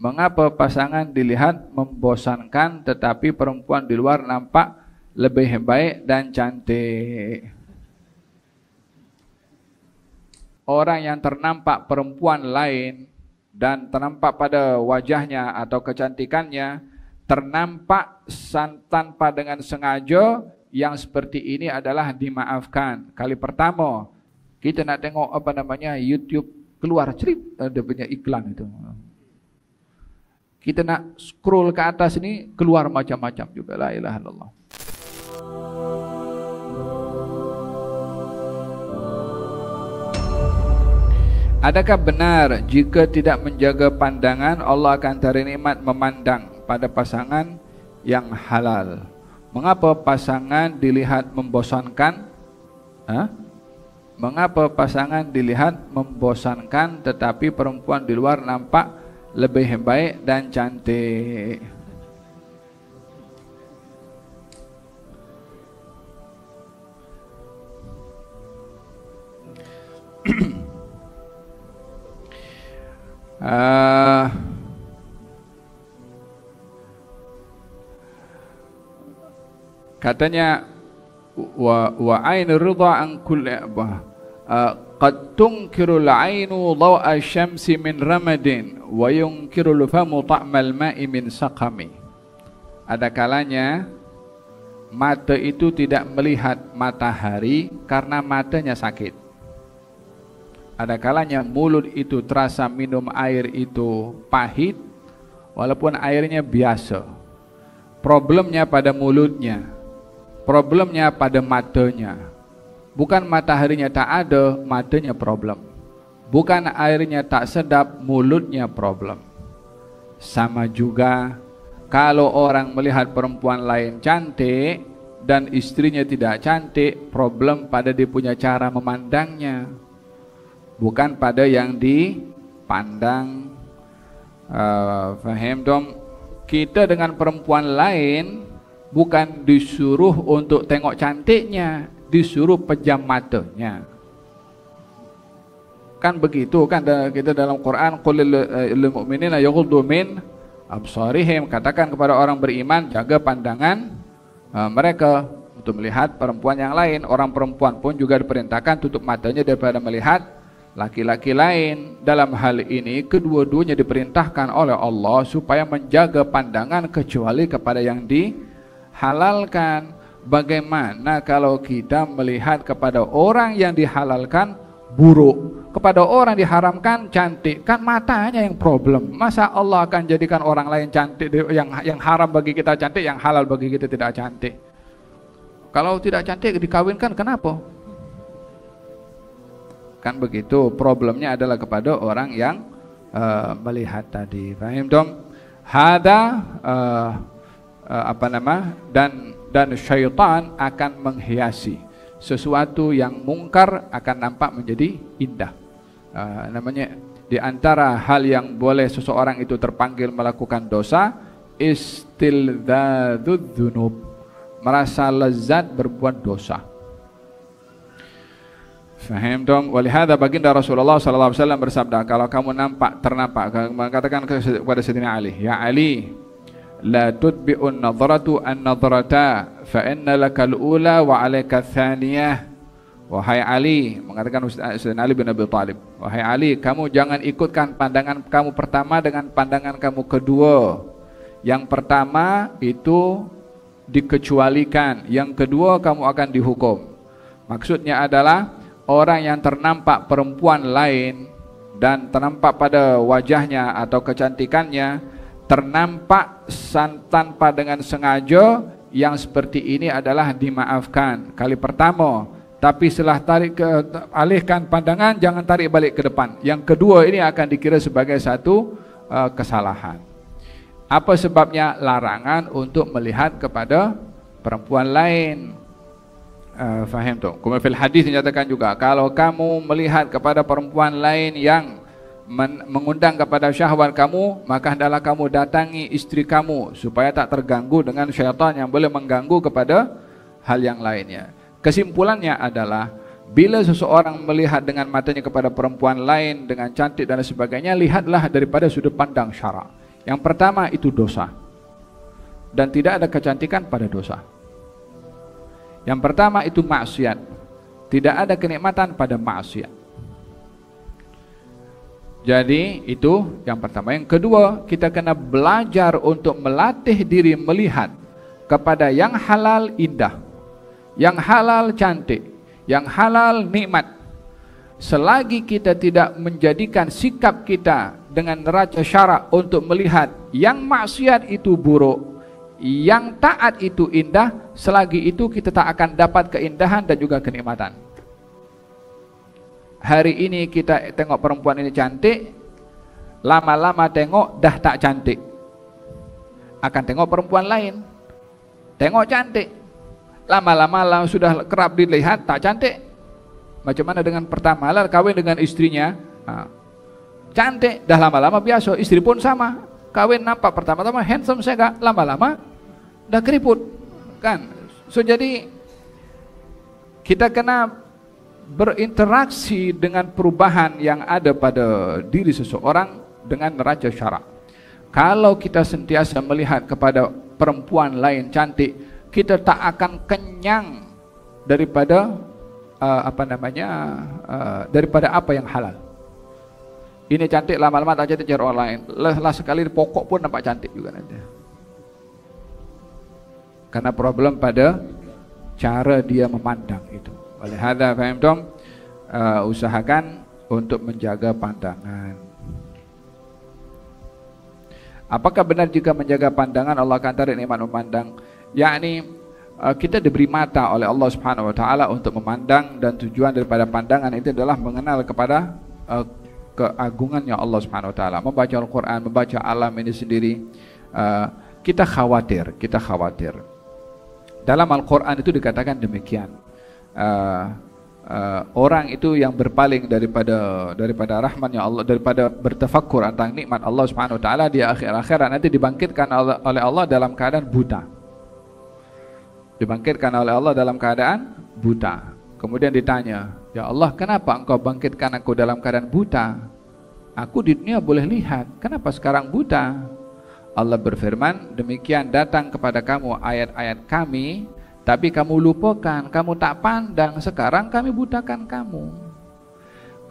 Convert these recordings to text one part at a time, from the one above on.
Mengapa pasangan dilihat membosankan tetapi perempuan di luar nampak lebih baik dan cantik? Orang yang ternampak perempuan lain dan ternampak pada wajahnya atau kecantikannya, ternampak tanpa dengan sengaja, yang seperti ini adalah dimaafkan. Kali pertama kita nak tengok YouTube keluar cerip ada punya iklan itu. Kita nak scroll ke atas ini keluar macam-macam juga. La ilaha illallah. Adakah benar jika tidak menjaga pandangan Allah akan tarik nikmat memandang pada pasangan yang halal? Mengapa pasangan dilihat membosankan? Mengapa pasangan dilihat membosankan tetapi perempuan di luar nampak lebih baik dan cantik? Katanya wa ainu ridha an kulli qad tunkirul ainu dhaw'a syamsi min ramadin wa yunkirul famu ta'mal ma'i min saqami. Ada kalanya mata itu tidak melihat matahari karena matanya sakit. Ada kalanya mulut itu terasa minum air itu pahit walaupun airnya biasa. Problemnya pada mulutnya, problemnya pada matanya. Bukan mataharinya tak ada, matanya problem. Bukan airnya tak sedap, mulutnya problem. Sama juga kalau orang melihat perempuan lain cantik dan istrinya tidak cantik, problem pada dia punya cara memandangnya, bukan pada yang dipandang. Faham dong? Kita dengan perempuan lain bukan disuruh untuk tengok cantiknya, disuruh pejam matanya. Kan begitu kan kita dalam Quran, qul lil mu'minina yaghuddu min absarihim, katakan kepada orang beriman jaga pandangan mereka untuk melihat perempuan yang lain. Orang perempuan pun juga diperintahkan tutup matanya daripada melihat laki-laki lain. Dalam hal ini kedua-duanya diperintahkan oleh Allah supaya menjaga pandangan kecuali kepada yang dihalalkan. Bagaimana kalau kita melihat kepada orang yang dihalalkan buruk, kepada orang diharamkan cantik? Kan matanya yang problem. Masa Allah akan jadikan orang lain cantik, yang haram bagi kita cantik, yang halal bagi kita tidak cantik? Kalau tidak cantik dikawinkan kenapa? Kan begitu. Problemnya adalah kepada orang yang melihat tadi. Faham dong? Hada dan syaitan akan menghiasi sesuatu yang mungkar akan nampak menjadi indah. Namanya di antara hal yang boleh seseorang itu terpanggil melakukan dosa, istildzadzudz dzunub, merasa lezat berbuat dosa. Faham dong? Walihada baginda Rasulullah sallallahu alaihi wasallam bersabda, kalau kamu ternampak, katakan kepada Sayyidina Ali, ya Ali, la tudbi'un nadharatu an-nadharata fa inna lakal ula wa 'alaika tsaniyah. Wahai Ali, mengatakan Sayyidina Ali bin Abi Thalib, wahai Ali, kamu jangan ikutkan pandangan kamu pertama dengan pandangan kamu kedua. Yang pertama itu dikecualikan, yang kedua kamu akan dihukum. Maksudnya adalah orang yang ternampak perempuan lain dan ternampak pada wajahnya atau kecantikannya, ternampak tanpa dengan sengaja, yang seperti ini adalah dimaafkan kali pertama. Tapi setelah alihkan pandangan, jangan tarik balik ke depan. Yang kedua ini akan dikira sebagai satu kesalahan. Apa sebabnya? Larangan untuk melihat kepada perempuan lain. Faham tu? Kemudian fil hadis dinyatakan juga, kalau kamu melihat kepada perempuan lain yang mengundang kepada syahwat kamu, maka hendaklah kamu datangi istri kamu supaya tak terganggu dengan syaitan yang boleh mengganggu kepada hal yang lainnya. Kesimpulannya adalah, bila seseorang melihat dengan matanya kepada perempuan lain dengan cantik dan sebagainya, lihatlah daripada sudut pandang syarak. Yang pertama itu dosa. Dan tidak ada kecantikan pada dosa. Yang pertama itu maksiat. Tidak ada kenikmatan pada maksiat. Jadi itu yang pertama. Yang kedua, kita kena belajar untuk melatih diri melihat kepada yang halal indah, yang halal cantik, yang halal nikmat. Selagi kita tidak menjadikan sikap kita dengan neraca syarak untuk melihat yang maksiat itu buruk, yang taat itu indah, selagi itu kita tak akan dapat keindahan dan juga kenikmatan. Hari ini kita tengok perempuan ini cantik, lama-lama tengok dah tak cantik. Akan tengok perempuan lain, tengok cantik, lama-lama sudah kerap dilihat tak cantik. Macam mana dengan pertama lah kawin dengan istrinya, cantik, dah lama-lama biasa. Istri pun sama, kawin nampak pertama-tama handsome saya, lama-lama dah keriput, kan? So jadi kita kena berinteraksi dengan perubahan yang ada pada diri seseorang dengan neraca syarak. Kalau kita sentiasa melihat kepada perempuan lain cantik, kita tak akan kenyang daripada daripada apa yang halal. Ini cantik, lama-lama tak cantik cara orang lain. Lah sekali pokok pun nampak cantik juga nanti. Karena problem pada cara dia memandang itu. Oleh hadza fahimtum, usahakan untuk menjaga pandangan. Apakah benar jika menjaga pandangan Allah akan tarik nikmat memandang? Yakni kita diberi mata oleh Allah Subhanahu wa taala untuk memandang, dan tujuan daripada pandangan itu adalah mengenal kepada keagungannya Allah Subhanahu wa taala. Membaca Al-Qur'an, membaca alam ini sendiri, kita khawatir. Dalam Al-Qur'an itu dikatakan demikian. Orang itu yang berpaling daripada rahmatnya Allah, daripada bertafakkur tentang nikmat Allah Subhanahu wa taala di akhirat nanti dibangkitkan oleh Allah dalam keadaan buta. Dibangkitkan oleh Allah dalam keadaan buta. Kemudian ditanya, "Ya Allah, kenapa engkau bangkitkan aku dalam keadaan buta? Aku di dunia boleh lihat, kenapa sekarang buta?" Allah berfirman, "Demikian datang kepada kamu ayat-ayat kami, tapi kamu lupakan, kamu tak pandang, sekarang kami butakan kamu."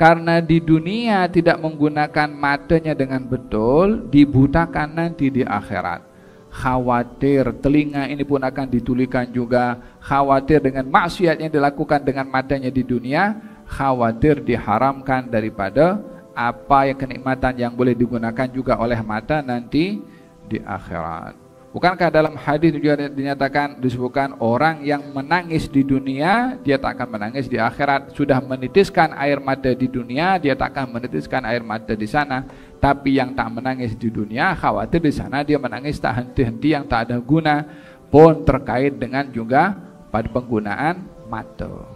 Karena di dunia tidak menggunakan matanya dengan betul, dibutakan nanti di akhirat. Khawatir telinga ini pun akan ditulikan juga, khawatir dengan maksiat yang dilakukan dengan matanya di dunia, khawatir diharamkan daripada apa yang kenikmatan yang boleh digunakan juga oleh mata nanti di akhirat. Bukankah dalam hadis juga dinyatakan, disebutkan orang yang menangis di dunia dia tak akan menangis di akhirat. Sudah menitiskan air mata di dunia, dia tak akan menitiskan air mata di sana. Tapi yang tak menangis di dunia, khawatir di sana dia menangis tak henti-henti yang tak ada guna, pun terkait dengan juga pada penggunaan mata.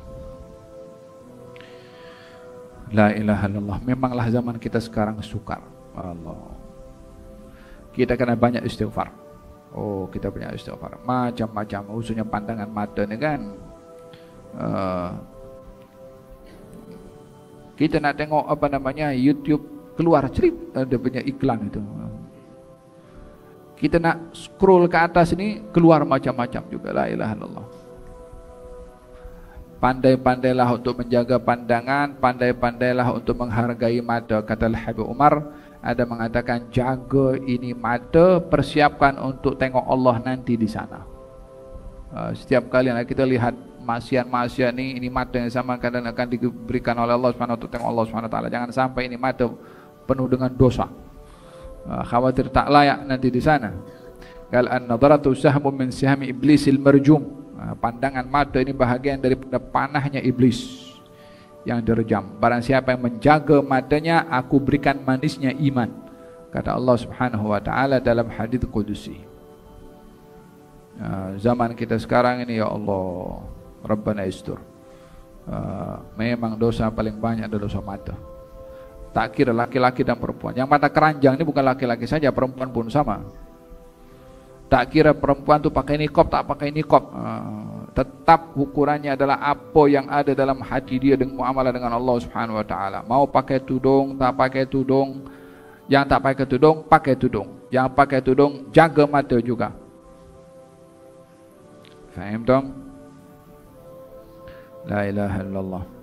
La ilaha illallah. Memanglah zaman kita sekarang sukar. Allah. Kita kena banyak istighfar. Oh, kita punya istighfar macam-macam, khususnya pandangan mata ni kan. Kita nak tengok apa namanya YouTube, keluar cerip ada punya iklan itu. Kita nak scroll ke atas ni, keluar macam-macam juga. La ilaha illallah. Pandai-pandailah untuk menjaga pandangan, pandai-pandailah untuk menghargai mata. Kata Habib Umar, ada mengatakan, jaga ini mata, persiapkan untuk tengok Allah nanti di sana. Setiap kali kita lihat maksiat-maksiat ini mata yang sama kadang akan diberikan oleh Allah Subhanahu untuk tengok Allah Subhanahu taala. Jangan sampai ini mata penuh dengan dosa. Khawatir tak layak nanti di sana. Qal an-nadaratu sahmun min sihami iblisil marjum. Pandangan mata ini bahagian daripada panahnya iblis yang direjam. Barang siapa yang menjaga matanya, aku berikan manisnya iman, kata Allah Subhanahu wa taala dalam hadis qudusi. Zaman kita sekarang ini, ya Allah, Rabbana istur. Memang dosa paling banyak adalah dosa mata. Tak kira laki-laki dan perempuan. Yang mata keranjang ini bukan laki-laki saja, perempuan pun sama. Tak kira perempuan tu pakai niqab tak pakai niqab, tetap ukurannya adalah apa yang ada dalam hati dia dengan muamalah dengan Allah Subhanahu wa taala. Mau pakai tudung, tak pakai tudung, yang tak pakai tudung, pakai tudung. yang pakai tudung jaga mata juga. Faham tak? La ilaha illallah.